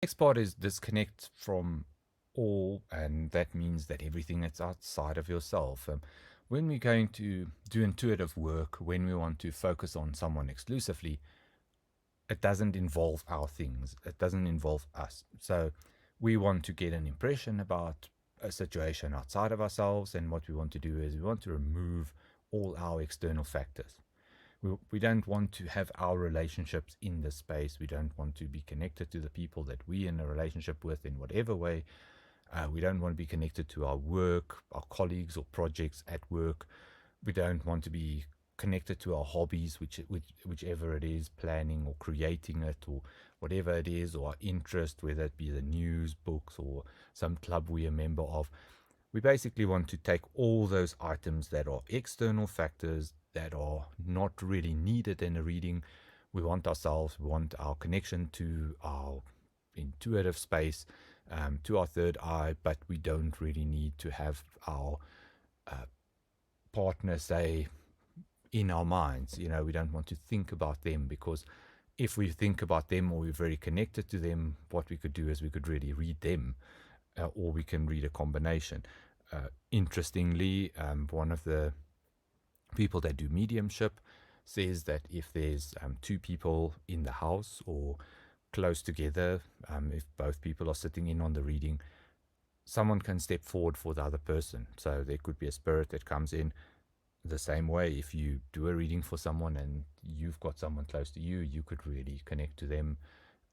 Next part is disconnect from all, and that means that everything that's outside of yourself. When we're going to do intuitive work, when we want to focus on someone exclusively, it doesn't involve our things, it doesn't involve us. So we want to get an impression about a situation outside of ourselves, and what we want to do is we want to remove all our external factors. We don't want to have our relationships in this space. We don't want to be connected to the people that we're in a relationship with in whatever way. We don't want to be connected to our work, our colleagues or projects at work. We don't want to be connected to our hobbies, whichever it is, planning or creating it or whatever it is, or our interest, whether it be the news, books, or some club we're a member of. We basically want to take all those items that are external factors that are not really needed in a reading. We want ourselves, we want our connection to our intuitive space, to our third eye, but we don't really need to have our partner, say, in our minds. We don't want to think about them, because if we think about them or we're very connected to them, what we could do is we could really read them, or we can read a combination. Interestingly, one of the people that do mediumship says that if there's two people in the house or close together, if both people are sitting in on the reading, someone can step forward for the other person. So there could be a spirit that comes in. The same way, if you do a reading for someone and you've got someone close to you, you could really connect to them,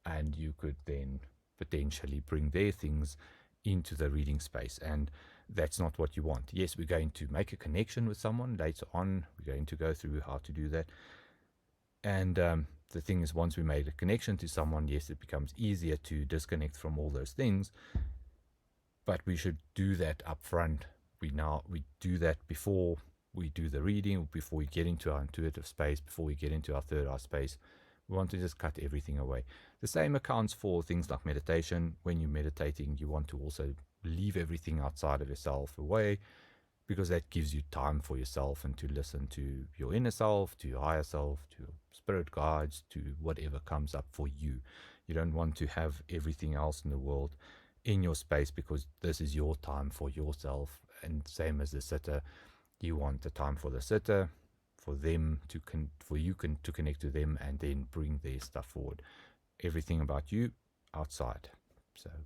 and you could then potentially bring their things into the reading space. And that's not what you want. Yes, we're going to make a connection with someone later on. We're going to go through how to do that. And the thing is, once we made a connection to someone, yes, it becomes easier to disconnect from all those things. But we should do that up front. We do that before we do the reading, before we get into our intuitive space, before we get into our third eye space. We want to just cut everything away. The same accounts for things like meditation. When you're meditating, you want to also leave everything outside of yourself away, because that gives you time for yourself and to listen to your inner self, to your higher self, to your spirit guides, to whatever comes up for you. You don't want to have everything else in the world in your space, because this is your time for yourself. And same as the sitter, you want the time for the sitter, for them to to connect to them and then bring their stuff forward. Everything about you outside. So